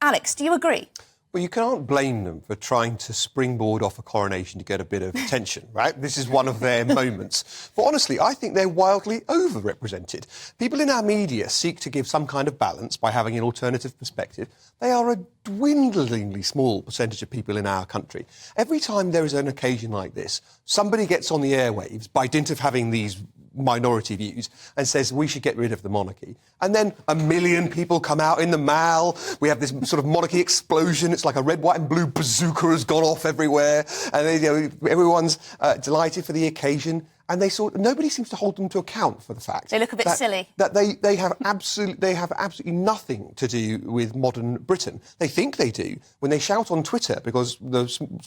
Alex, do you agree? Well, you can't blame them for trying to springboard off a coronation to get a bit of attention, right? This is one of their moments. But honestly, I think they're wildly overrepresented. People in our media seek to give some kind of balance by having an alternative perspective. They are a dwindlingly small percentage of people in our country. Every time there is an occasion like this, somebody gets on the airwaves by dint of having these minority views and says we should get rid of the monarchy. And then 1 million people come out in the mall. We have this sort of monarchy explosion. It's like a red, white and blue bazooka has gone off everywhere. And everyone's delighted for the occasion. And nobody seems to hold them to account for the fact they look a bit silly. That they have absolutely nothing to do with modern Britain. They think they do when they shout on Twitter because the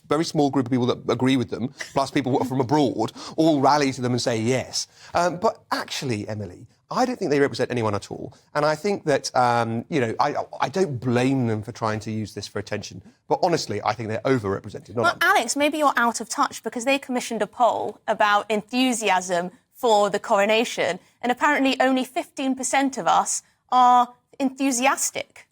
very small group of people that agree with them, plus people from abroad, all rally to them and say yes. But actually, Emily, I don't think they represent anyone at all. And I think that, I don't blame them for trying to use this for attention. But honestly, I think they're overrepresented. Well, Alex, maybe you're out of touch because they commissioned a poll about enthusiasm for the coronation. And apparently only 15% of us are enthusiastic.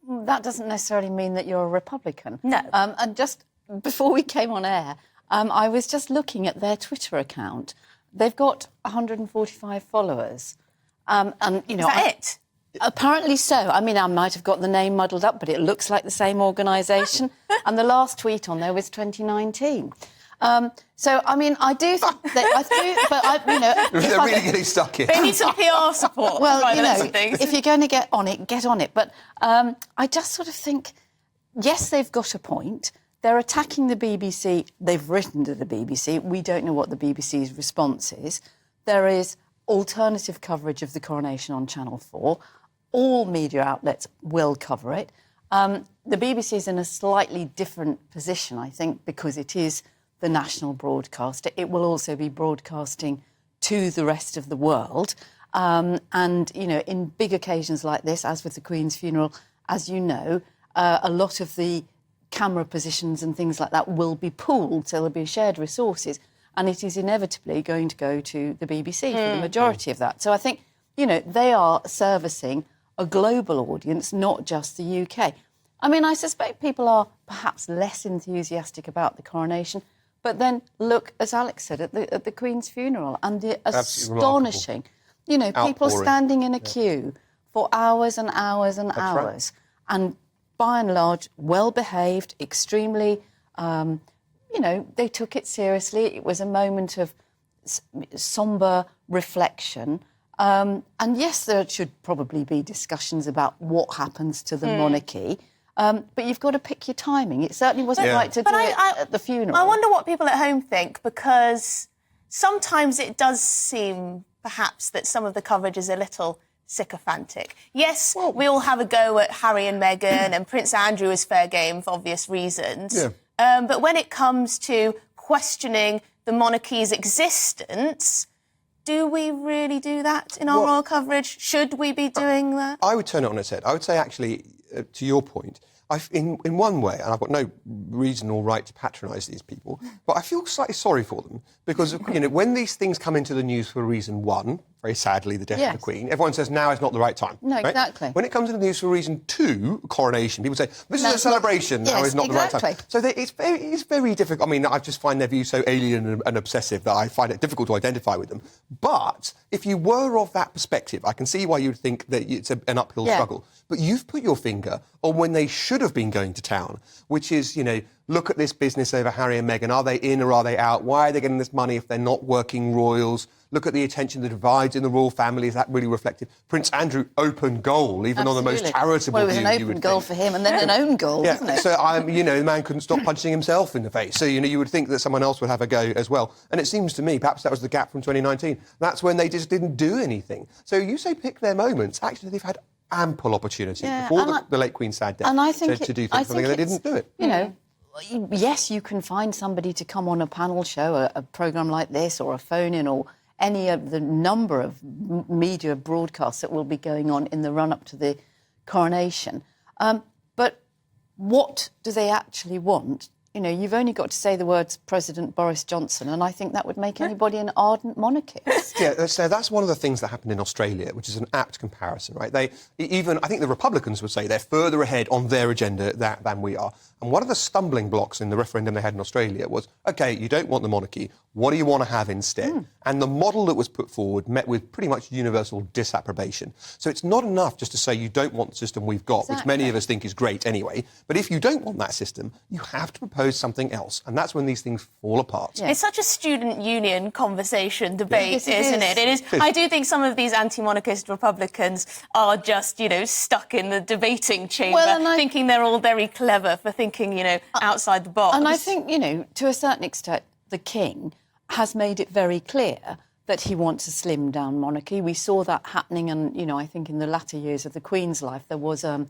That doesn't necessarily mean that you're a Republican. No. And just before we came on air, I was just looking at their Twitter account. They've got 145 followers. Is that it? Apparently so. I mean, I might have got the name muddled up, but it looks like the same organisation. And the last tweet on there was 2019. So, I mean, I do think that they're really getting stuck in. They need some PR support. Well, if you're going to get on it, get on it. But I just sort of think, yes, they've got a point. They're attacking the BBC. They've written to the BBC. We don't know what the BBC's response is. There is alternative coverage of the coronation on Channel 4. All media outlets will cover it. The BBC is in a slightly different position, I think, because it is the national broadcaster. It will also be broadcasting to the rest of the world. In big occasions like this, as with the Queen's funeral, as you know, a lot of the camera positions and things like that will be pooled, so there'll be shared resources, and it is inevitably going to go to the BBC for the majority of that. So I think, they are servicing a global audience, not just the UK. I mean, I suspect people are perhaps less enthusiastic about the coronation, but then look, as Alex said, at the Queen's funeral and the astonishing, people standing in a queue for hours and hours and hours. Right. And by and large, well-behaved, extremely, they took it seriously. It was a moment of sombre reflection. And yes, there should probably be discussions about what happens to the monarchy. But you've got to pick your timing. It certainly wasn't right to do it at the funeral. I wonder what people at home think, because sometimes it does seem, perhaps, that some of the coverage is a little sycophantic. Yes, we all have a go at Harry and Meghan, and Prince Andrew is fair game for obvious reasons. Yeah. But when it comes to questioning the monarchy's existence, do we really do that in our royal coverage? Should we be doing that? I would turn it on its head. I would say, actually, to your point, in one way, and I've got no reason or right to patronise these people, but I feel slightly sorry for them because, when these things come into the news for reason one, very sadly, the death of the Queen, everyone says now is not the right time. No, right? Exactly. When it comes into the news for reason two, coronation, people say, this is a celebration, now is not the right time. So it's very difficult. I mean, I just find their view so alien and obsessive that I find it difficult to identify with them. But if you were of that perspective, I can see why you would think that it's an uphill struggle. But you've put your finger on when they should have been going to town, which is, look at this business over Harry and Meghan. Are they in or are they out? Why are they getting this money if they're not working royals? Look at the attention, the divides in the royal family. Is that really reflective? Prince Andrew, open goal, even on the most charitable view. Well, it was an open goal for him and then an own goal, wasn't it? So, the man couldn't stop punching himself in the face. So, you would think that someone else would have a go as well. And it seems to me, perhaps that was the gap from 2019. That's when they just didn't do anything. So you say pick their moments. Actually, they've had ample opportunity before the late Queen's sad death to do something, and they didn't do it. Yes, you can find somebody to come on a panel show, a programme like this, or a phone-in, or any of the number of media broadcasts that will be going on in the run-up to the coronation. But what do they actually want? you know, you've only got to say the words President Boris Johnson, and I think that would make anybody an ardent monarchist. Yeah, so that's one of the things that happened in Australia, which is an apt comparison, right? I think the Republicans would say they're further ahead on their agenda than we are. And one of the stumbling blocks in the referendum they had in Australia was, OK, you don't want the monarchy, what do you want to have instead? And the model that was put forward met with pretty much universal disapprobation. So it's not enough just to say you don't want the system we've got, which many of us think is great anyway. But if you don't want that system, you have to propose something else. And that's when these things fall apart. It's such a student union conversation debate, isn't it? It is. I do think some of these anti-monarchist Republicans are just, you know, stuck in the debating chamber, thinking they're all very clever for thinking, you know, outside the box. And I think, you know, to a certain extent, the King has made it very clear that he wants a slimmed-down monarchy. We saw that happening, and, you know, I think in the latter years of the Queen's life, there was a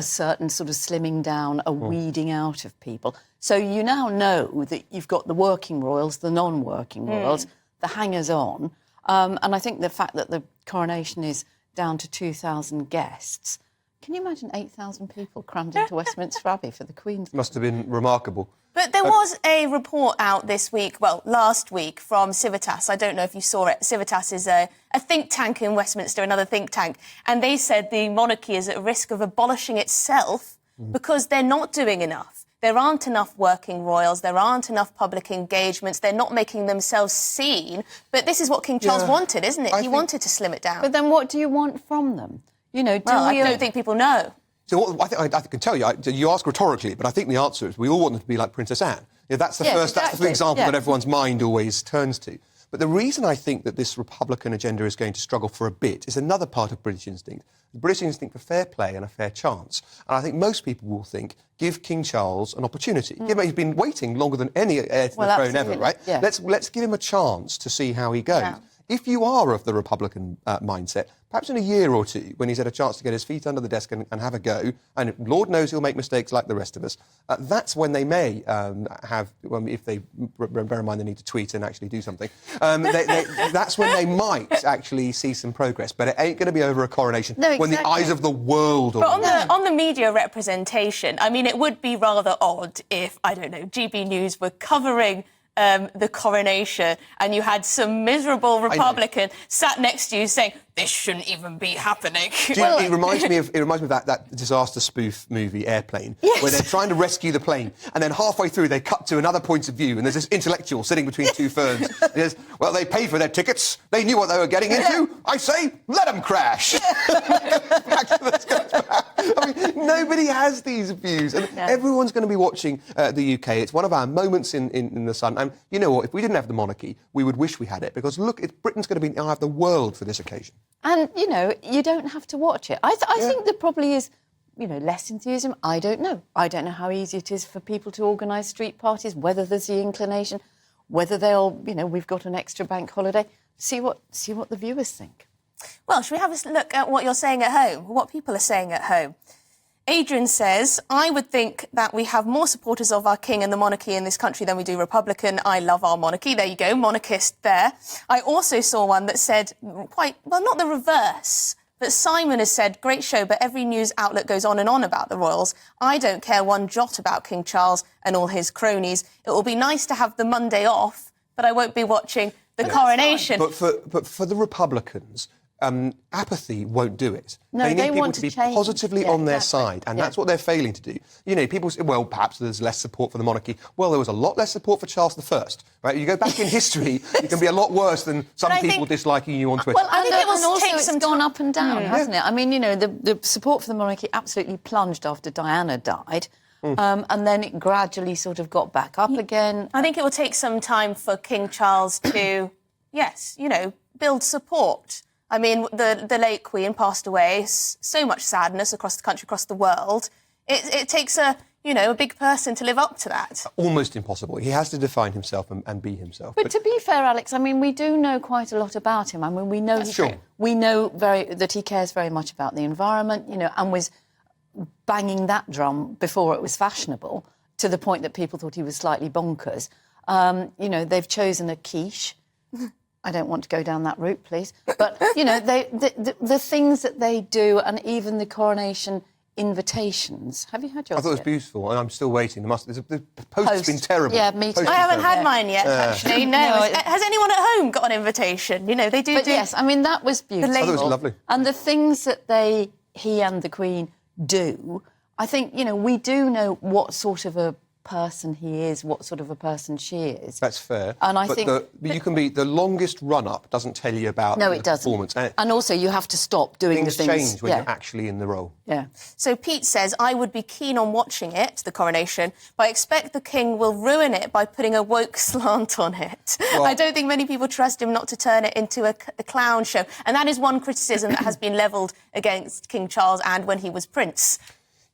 certain sort of slimming down, a weeding out of people. So you now know that you've got the working royals, the non-working royals, the hangers-on. And I think the fact that the coronation is down to 2,000 guests, can you imagine 8,000 people crammed into Westminster Abbey for the Queen's? Must have been remarkable. But there was a report out this week, last week, from Civitas. I don't know if you saw it. Civitas is a think tank in Westminster, another think tank. And they said the monarchy is at risk of abolishing itself because they're not doing enough. There aren't enough working royals. There aren't enough public engagements. They're not making themselves seen. But this is what King Charles wanted, isn't it? He wanted to slim it down. But then what do you want from them? You know, I don't think people know. So I can tell you, you ask rhetorically, but I think the answer is we all want them to be like Princess Anne. Yeah, that's the that's the example that everyone's mind always turns to. But the reason I think that this Republican agenda is going to struggle for a bit is another part of British instinct. The British instinct for fair play and a fair chance. And I think most people will think, give King Charles an opportunity. He's been waiting longer than any heir to the throne ever, right? Yeah. Let's give him a chance to see how he goes. Yeah. If you are of the Republican mindset, perhaps in a year or two, when he's had a chance to get his feet under the desk and have a go, and Lord knows he'll make mistakes like the rest of us, that's when they may if they bear in mind they need to tweet and actually do something, that's when they might actually see some progress. But it ain't going to be over a coronation when the eyes of the world are on the media representation, I mean, it would be rather odd if, I don't know, GB News were covering the coronation and you had some miserable Republican sat next to you saying, this shouldn't even be happening. It reminds me of that disaster spoof movie, Airplane, where they're trying to rescue the plane, and then halfway through they cut to another point of view, and there's this intellectual sitting between two ferns. Well, they paid for their tickets, they knew what they were getting into. I say, let them crash. I mean, nobody has these views, and everyone's going to be watching the UK. It's one of our moments in the sun. And you know what? If we didn't have the monarchy, we would wish we had it, because look, Britain's going to be in the eye of the world for this occasion. And, you know, you don't have to watch it. I think there probably is, you know, less enthusiasm. I don't know. I don't know how easy it is for people to organise street parties, whether there's the inclination, whether they'll, you know, we've got an extra bank holiday. See what the viewers think. Well, should we have a look at what you're saying at home, what people are saying at home? Adrian says, I would think that we have more supporters of our king and the monarchy in this country than we do Republican. I love our monarchy. There you go, monarchist there. I also saw one that said not the reverse, but Simon has said, great show, but every news outlet goes on and on about the royals. I don't care one jot about King Charles and all his cronies. It will be nice to have the Monday off, but I won't be watching the coronation. But for the Republicans, apathy won't do it. No, they need people want to be change. positively on their side, and that's what they're failing to do. You know, people say, well, perhaps there's less support for the monarchy. Well, there was a lot less support for Charles I, right? You go back in history, it can be a lot worse than some people disliking you on Twitter. Well, I think it will take some gone up and down, hasn't it? I mean, you know, the support for the monarchy absolutely plunged after Diana died. And then it gradually sort of got back up again. I think it will take some time for King Charles to, build support. I mean, the late Queen passed away. So much sadness across the country, across the world. It takes a big person to live up to that. Almost impossible. He has to define himself and be himself. But to be fair, Alex, I mean, we do know quite a lot about him. I mean, we know that he cares very much about the environment, and was banging that drum before it was fashionable, to the point that people thought he was slightly bonkers. They've chosen a quiche. I don't want to go down that route, please. But, the things that they do, and even the coronation invitations. Have you had yours? I thought it was yet? beautiful, and I'm still waiting. The post has been terrible. Yeah, me too. Post I has haven't been had terrible. mine yet, actually. No. Has anyone at home got an invitation? You know, they do. But yes, I mean, that was beautiful. I thought it was lovely. And the things that he and the Queen do, I think, you know, we do know what sort of a person he is, what sort of a person she is. That's fair. And I but think you can be the longest run-up doesn't tell you about no, the it doesn't. performance. And also, you have to stop doing Things the things. change when you're actually in the role. Yeah. So Pete says, I would be keen on watching it, the coronation, but I expect the king will ruin it by putting a woke slant on it. Well, I don't think many people trust him not to turn it into a clown show. And that is one criticism that has been levelled against King Charles and when he was prince.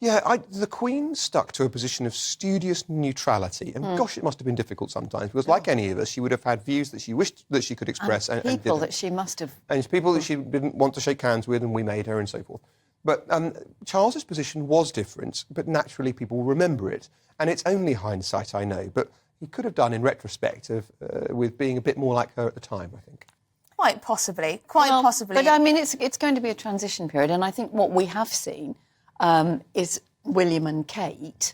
Yeah, the Queen stuck to a position of studious neutrality. And gosh, it must have been difficult sometimes, because like any of us, she would have had views that she wished that she could express and people didn't. that she must have... And people that she didn't want to shake hands with, and we made her, and so forth. But Charles's position was different, but naturally people remember it. And it's only hindsight, I know, but he could have done in retrospect with being a bit more like her at the time, I think. Quite possibly. Quite possibly. But, I mean, it's going to be a transition period, and I think what we have seen is William and Kate,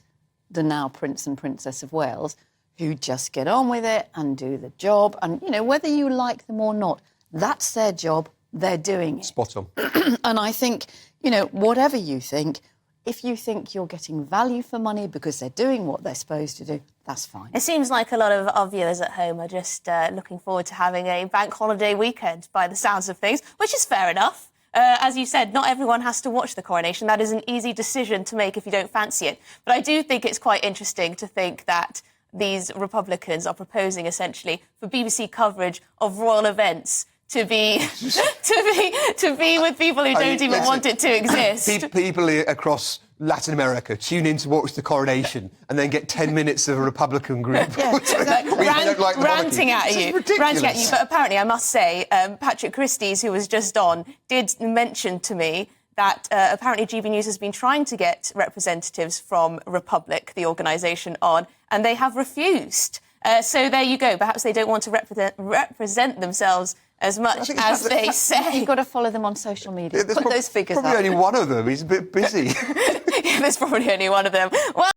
the now Prince and Princess of Wales, who just get on with it and do the job. And, you know, whether you like them or not, that's their job, they're doing it. Spot on. And I think, you know, whatever you think, if you think you're getting value for money because they're doing what they're supposed to do, that's fine. It seems like a lot of our viewers at home are just looking forward to having a bank holiday weekend by the sounds of things, which is fair enough. As you said, not everyone has to watch the coronation. That is an easy decision to make if you don't fancy it. But I do think it's quite interesting to think that these Republicans are proposing essentially for BBC coverage of royal events to be with people who don't even want it to exist. People across Latin America tune in to watch the coronation and then get 10 minutes of a Republican group ranting at you. But apparently, I must say, Patrick Christie's, who was just on, did mention to me that apparently GB News has been trying to get representatives from Republic, the organisation, on, and they have refused. So there you go. Perhaps they don't want to represent themselves as much as they say. You've got to follow them on social media. Put those figures up. Probably only one of them. He's a bit busy. There's probably only one of them. Well,